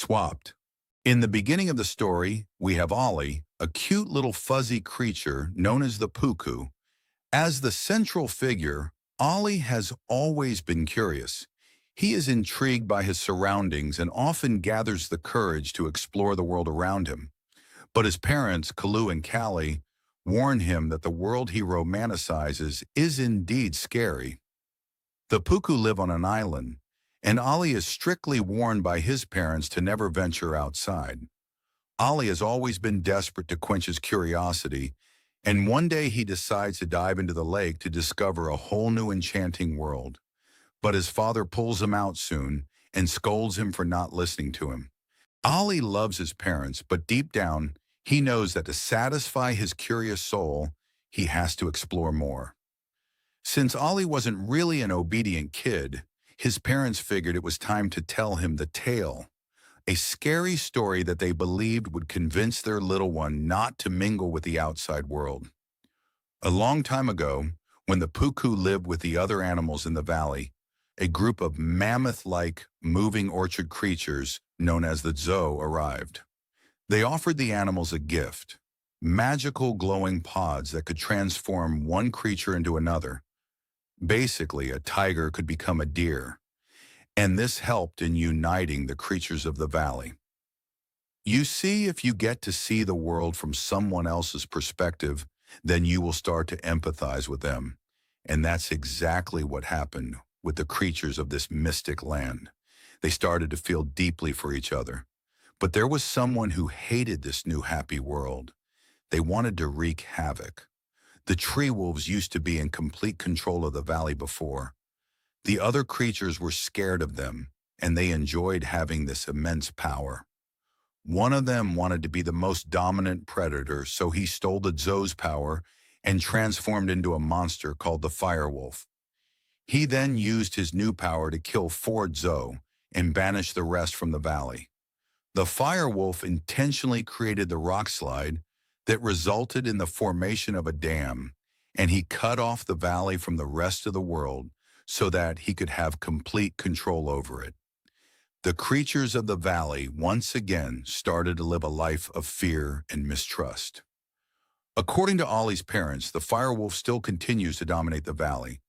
Swapped. In the beginning of the story, we have Ollie, a cute little fuzzy creature known as the puku. As the central figure, Ollie has always been curious. He is intrigued by his surroundings and often gathers the courage to explore the world around him. But his parents, Kalu and Callie, warn him that the world he romanticizes is indeed scary. The Puku live on an island, and Ollie is strictly warned by his parents to never venture outside. Ollie has always been desperate to quench his curiosity, and one day he decides to dive into the lake to discover a whole new enchanting world. But his father pulls him out soon and scolds him for not listening to him. Ollie loves his parents, but deep down, he knows that to satisfy his curious soul, he has to explore more. Since Ollie wasn't really an obedient kid, his parents figured it was time to tell him the tale, a scary story that they believed would convince their little one not to mingle with the outside world. A long time ago, when the puku lived with the other animals in the valley, a group of mammoth-like moving orchard creatures known as the Zo arrived. They offered the animals a gift, magical glowing pods that could transform one creature into another. Basically, a tiger could become a deer, and this helped in uniting the creatures of the valley. You see, if you get to see the world from someone else's perspective, then you will start to empathize with them. And that's exactly what happened with the creatures of this mystic land. They started to feel deeply for each other. But there was someone who hated this new happy world. They wanted to wreak havoc. The tree wolves used to be in complete control of the valley before. The other creatures were scared of them, and they enjoyed having this immense power. One of them wanted to be the most dominant predator, so he stole the Zo's power and transformed into a monster called the Firewolf. He then used his new power to kill 4 Zo and banish the rest from the valley. The Firewolf intentionally created the rock slide that resulted in the formation of a dam, and he cut off the valley from the rest of the world so that he could have complete control over it. The creatures of the valley once again started to live a life of fear and mistrust. According to Ollie's parents, the Firewolf still continues to dominate the valley,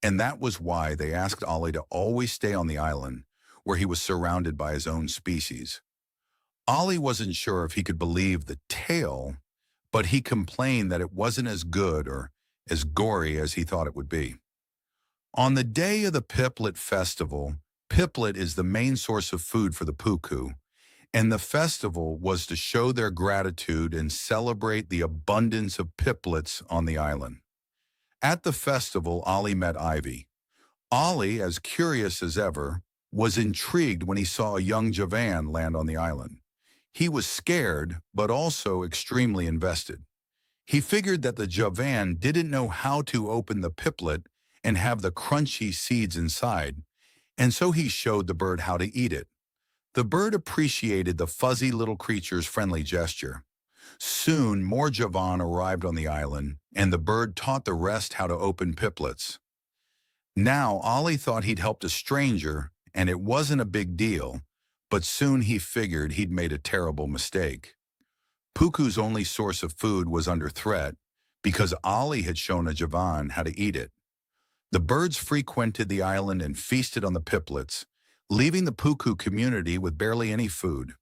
and that was why they asked Ollie to always stay on the island, where he was surrounded by his own species. Ollie wasn't sure if he could believe the tale, but he complained that it wasn't as good or as gory as he thought it would be. On the day of the Piplet Festival, Piplet is the main source of food for the puku, and the festival was to show their gratitude and celebrate the abundance of piplets on the island. At the festival, Ollie met Ivy. Ollie, as curious as ever, was intrigued when he saw a young Javan land on the island. He was scared, but also extremely invested. He figured that the Javan didn't know how to open the piplet and have the crunchy seeds inside, and so he showed the bird how to eat it. The bird appreciated the fuzzy little creature's friendly gesture. Soon, more Javan arrived on the island, and the bird taught the rest how to open piplets. Now, Ollie thought he'd helped a stranger, and it wasn't a big deal, but soon he figured he'd made a terrible mistake. Puku's only source of food was under threat because Ollie had shown a Javan how to eat it. The birds frequented the island and feasted on the piplets, leaving the Puku community with barely any food.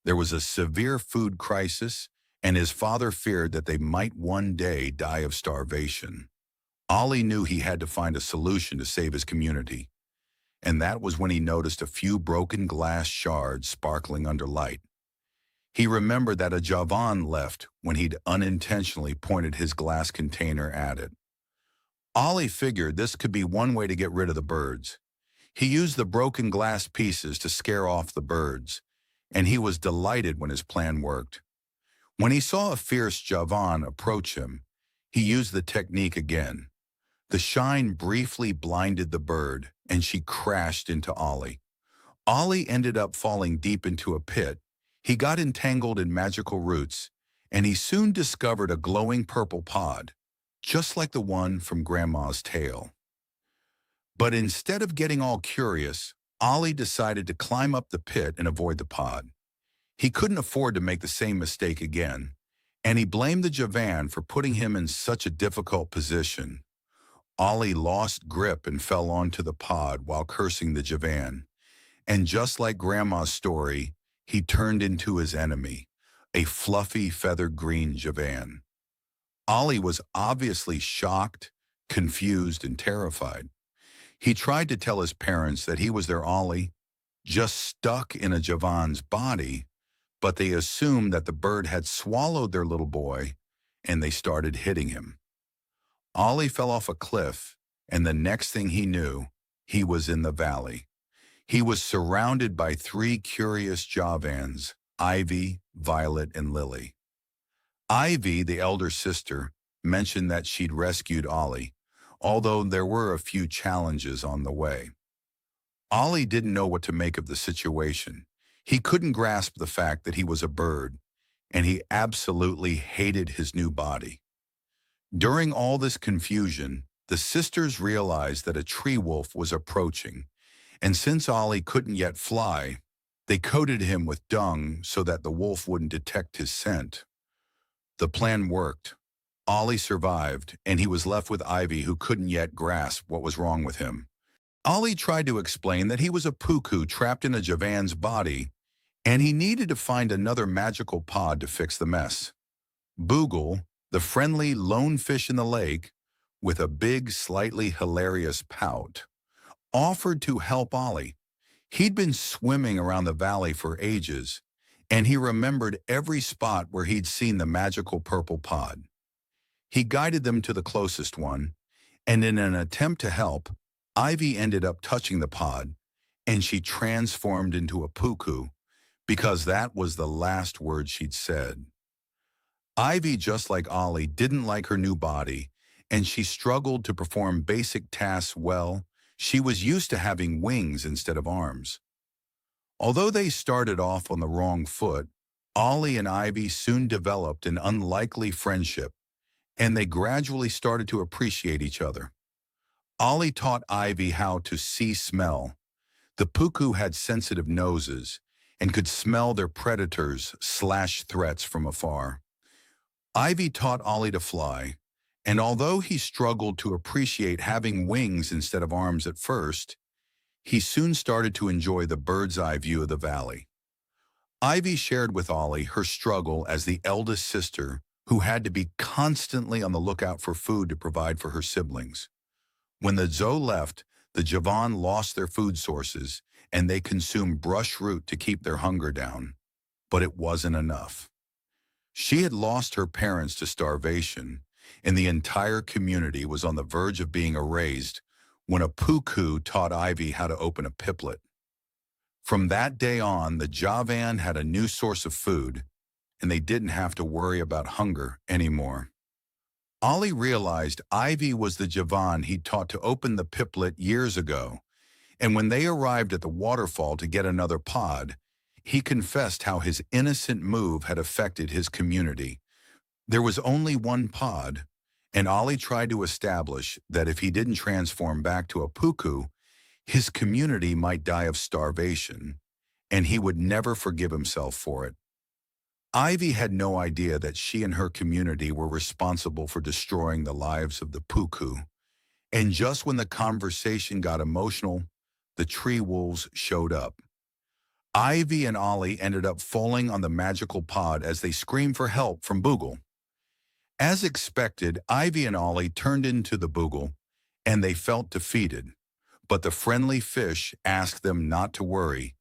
There was a severe food crisis, and his father feared that they might one day die of starvation. Ollie knew he had to find a solution to save his community, and that was when he noticed a few broken glass shards sparkling under light. He remembered that a Javan left when he'd unintentionally pointed his glass container at it. Ollie figured this could be one way to get rid of the birds. He used the broken glass pieces to scare off the birds, and he was delighted when his plan worked. When he saw a fierce Javan approach him, he used the technique again. The shine briefly blinded the bird, and she crashed into Ollie. Ollie ended up falling deep into a pit. He got entangled in magical roots, and he soon discovered a glowing purple pod, just like the one from Grandma's tale. But instead of getting all curious, Ollie decided to climb up the pit and avoid the pod. He couldn't afford to make the same mistake again, and he blamed the Javan for putting him in such a difficult position. Ollie lost grip and fell onto the pod while cursing the Javan. And just like Grandma's story, he turned into his enemy, a fluffy feathered green Javan. Ollie was obviously shocked, confused, and terrified. He tried to tell his parents that he was their Ollie, just stuck in a Javan's body, but they assumed that the bird had swallowed their little boy, and they started hitting him. Ollie fell off a cliff, and the next thing he knew, he was in the valley. He was surrounded by three curious Javans, Ivy, Violet, and Lily. Ivy, the elder sister, mentioned that she'd rescued Ollie, although there were a few challenges on the way. Ollie didn't know what to make of the situation. He couldn't grasp the fact that he was a bird, and he absolutely hated his new body. During all this confusion, the sisters realized that a tree wolf was approaching, and since Ollie couldn't yet fly, they coated him with dung so that the wolf wouldn't detect his scent. The plan worked. Ollie survived, and he was left with Ivy, who couldn't yet grasp what was wrong with him. Ollie tried to explain that he was a puku trapped in a Javan's body, and he needed to find another magical pod to fix the mess. Boogle, the friendly lone fish in the lake, with a big, slightly hilarious pout, offered to help Ollie. He'd been swimming around the valley for ages, and he remembered every spot where he'd seen the magical purple pod. He guided them to the closest one, and in an attempt to help, Ivy ended up touching the pod, and she transformed into a puku, because that was the last word she'd said. Ivy, just like Ollie, didn't like her new body, and she struggled to perform basic tasks well. She was used to having wings instead of arms. Although they started off on the wrong foot, Ollie and Ivy soon developed an unlikely friendship, and they gradually started to appreciate each other. Ollie taught Ivy how to see-smell. The puku had sensitive noses and could smell their predators/threats from afar. Ivy taught Ollie to fly, and although he struggled to appreciate having wings instead of arms at first, he soon started to enjoy the bird's-eye view of the valley. Ivy shared with Ollie her struggle as the eldest sister who had to be constantly on the lookout for food to provide for her siblings. When the zoo left, the Javan lost their food sources, and they consumed brush root to keep their hunger down. But it wasn't enough. She had lost her parents to starvation, and the entire community was on the verge of being erased when a puku taught Ivy how to open a piplet. From that day on, the Javan had a new source of food, and they didn't have to worry about hunger anymore. Ollie realized Ivy was the Javan he taught to open the piplet years ago, and when they arrived at the waterfall to get another pod, he confessed how his innocent move had affected his community. There was only one pod, and Ollie tried to establish that if he didn't transform back to a puku, his community might die of starvation, and he would never forgive himself for it. Ivy had no idea that she and her community were responsible for destroying the lives of the puku, and just when the conversation got emotional, the tree wolves showed up. Ivy and Ollie ended up falling on the magical pod as they screamed for help from Boogle. As expected, Ivy and Ollie turned into the Boogle, and they felt defeated, but the friendly fish asked them not to worry.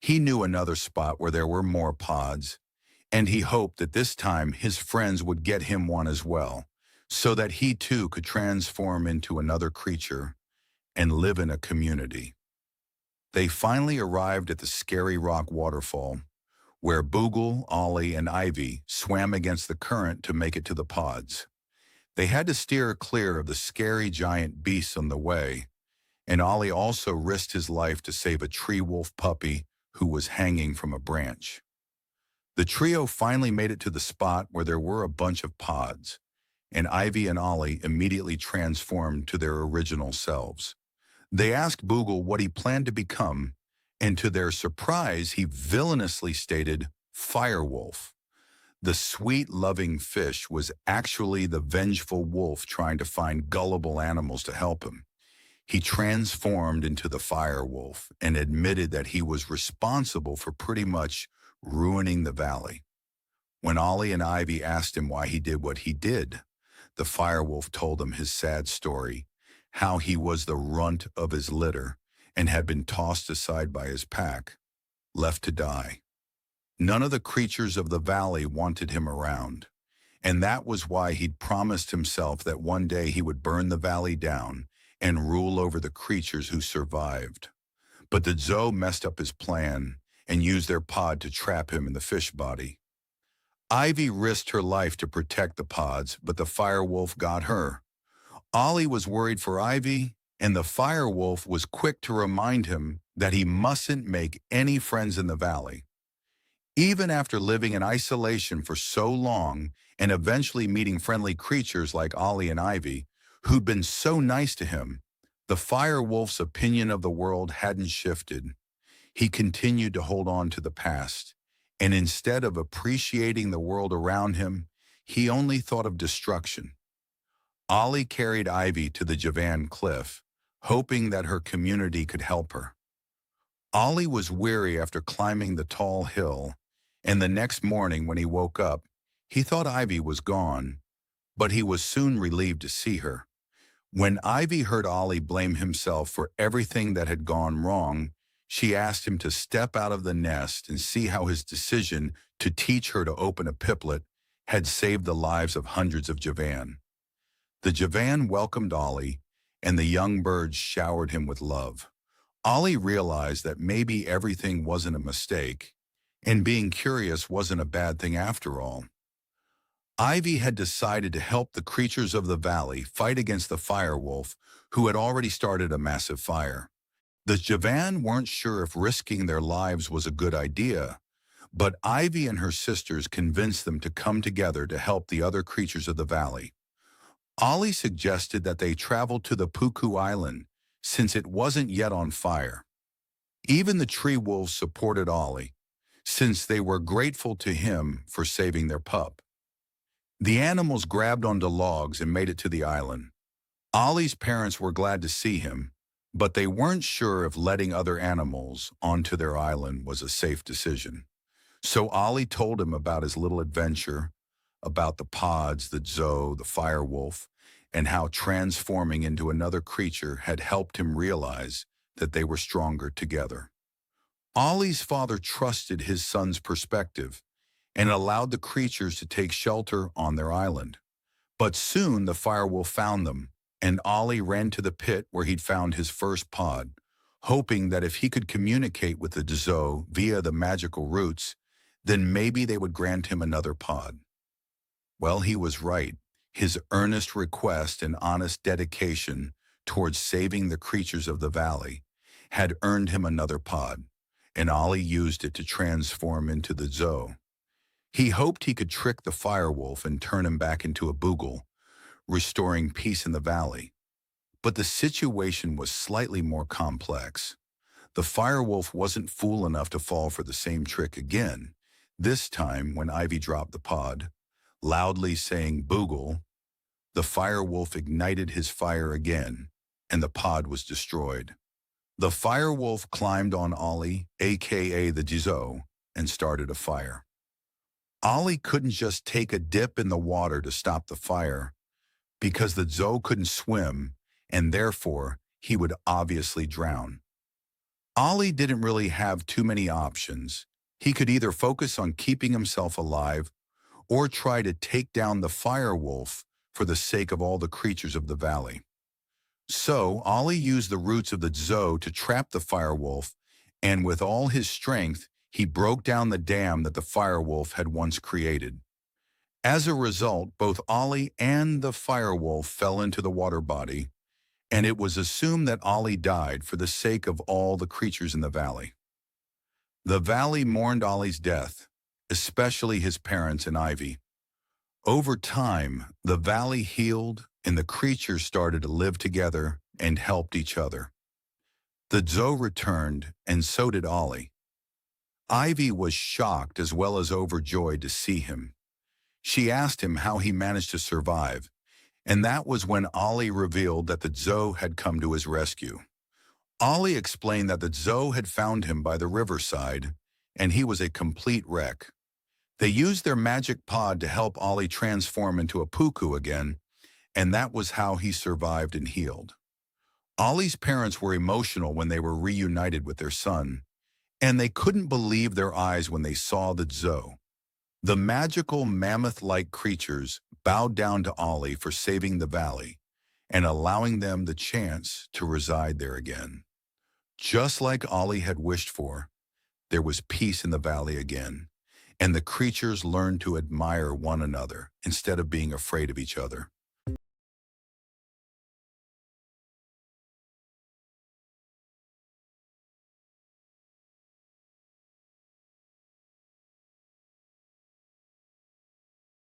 He knew another spot where there were more pods, and he hoped that this time his friends would get him one as well, so that he too could transform into another creature and live in a community. They finally arrived at the Scary Rock waterfall, where Boogle, Ollie, and Ivy swam against the current to make it to the pods. They had to steer clear of the scary giant beasts on the way, and Ollie also risked his life to save a tree wolf puppy who was hanging from a branch. The trio finally made it to the spot where there were a bunch of pods, and Ivy and Ollie immediately transformed to their original selves. They asked Boogle what he planned to become, And to their surprise, he villainously stated, "Firewolf." The sweet, loving fish was actually the vengeful wolf trying to find gullible animals to help him. He transformed into the fire wolf and admitted that he was responsible for pretty much ruining the valley. When Ollie and Ivy asked him why he did what he did, the fire wolf told them his sad story, how he was the runt of his litter and had been tossed aside by his pack, left to die. None of the creatures of the valley wanted him around, and that was why he'd promised himself that one day he would burn the valley down and rule over the creatures who survived. But the zoo messed up his plan and used their pod to trap him in the fish body. Ivy risked her life to protect the pods, but the fire wolf got her. Ollie was worried for Ivy, and the fire wolf was quick to remind him that he mustn't make any friends in the valley. Even after living in isolation for so long and eventually meeting friendly creatures like Ollie and Ivy, who'd been so nice to him, the fire wolf's opinion of the world hadn't shifted. He continued to hold on to the past, and instead of appreciating the world around him, he only thought of destruction. Ollie carried Ivy to the Javan cliff, hoping that her community could help her. Ollie was weary after climbing the tall hill, and the next morning when he woke up, he thought Ivy was gone, but he was soon relieved to see her. When Ivy heard Ollie blame himself for everything that had gone wrong, she asked him to step out of the nest and see how his decision to teach her to open a piplet had saved the lives of hundreds of Javan. The Javan welcomed Ollie, and the young birds showered him with love. Ollie realized that maybe everything wasn't a mistake, and being curious wasn't a bad thing after all. Ivy had decided to help the creatures of the valley fight against the fire wolf, who had already started a massive fire. The Javan weren't sure if risking their lives was a good idea, but Ivy and her sisters convinced them to come together to help the other creatures of the valley. Ollie suggested that they travel to the Puku Island, since it wasn't yet on fire. Even the tree wolves supported Ollie, since they were grateful to him for saving their pup. The animals grabbed onto logs and made it to the island. Ollie's parents were glad to see him, but they weren't sure if letting other animals onto their island was a safe decision. So Ollie told him about his little adventure, about the pods, the zoo, the fire wolf, and how transforming into another creature had helped him realize that they were stronger together. Ollie's father trusted his son's perspective and allowed the creatures to take shelter on their island. But soon the firewolf found them, and Ollie ran to the pit where he'd found his first pod, hoping that if he could communicate with the zoo via the magical roots, then maybe they would grant him another pod. Well, he was right. His earnest request and honest dedication towards saving the creatures of the valley had earned him another pod, and Ollie used it to transform into the zoo. He hoped he could trick the firewolf and turn him back into a boogle, restoring peace in the valley. But the situation was slightly more complex. The firewolf wasn't fool enough to fall for the same trick again, this time when Ivy dropped the pod, loudly saying boogle. The firewolf ignited his fire again, and the pod was destroyed. The firewolf climbed on Ollie, aka the Jizo, and started a fire. Ollie couldn't just take a dip in the water to stop the fire, because the Zo couldn't swim, and therefore he would obviously drown. Ollie didn't really have too many options. He could either focus on keeping himself alive or try to take down the fire wolf for the sake of all the creatures of the valley. So Ollie used the roots of the Zo to trap the fire wolf, and with all his strength, he broke down the dam that the fire wolf had once created. As a result, both Ollie and the fire wolf fell into the water body, and it was assumed that Ollie died for the sake of all the creatures in the valley. The valley mourned Ollie's death, especially his parents and Ivy. Over time, the valley healed and the creatures started to live together and helped each other. The zoo returned, and so did Ollie. Ivy was shocked as well as overjoyed to see him. She asked him how he managed to survive, and that was when Ollie revealed that the zoo had come to his rescue. Ollie explained that the zoo had found him by the riverside, and he was a complete wreck. They used their magic pod to help Ollie transform into a puku again, and that was how he survived and healed. Ollie's parents were emotional when they were reunited with their son, and they couldn't believe their eyes when they saw the zoo. The magical mammoth-like creatures bowed down to Ollie for saving the valley and allowing them the chance to reside there again. Just like Ollie had wished for, there was peace in the valley again, and the creatures learned to admire one another instead of being afraid of each other.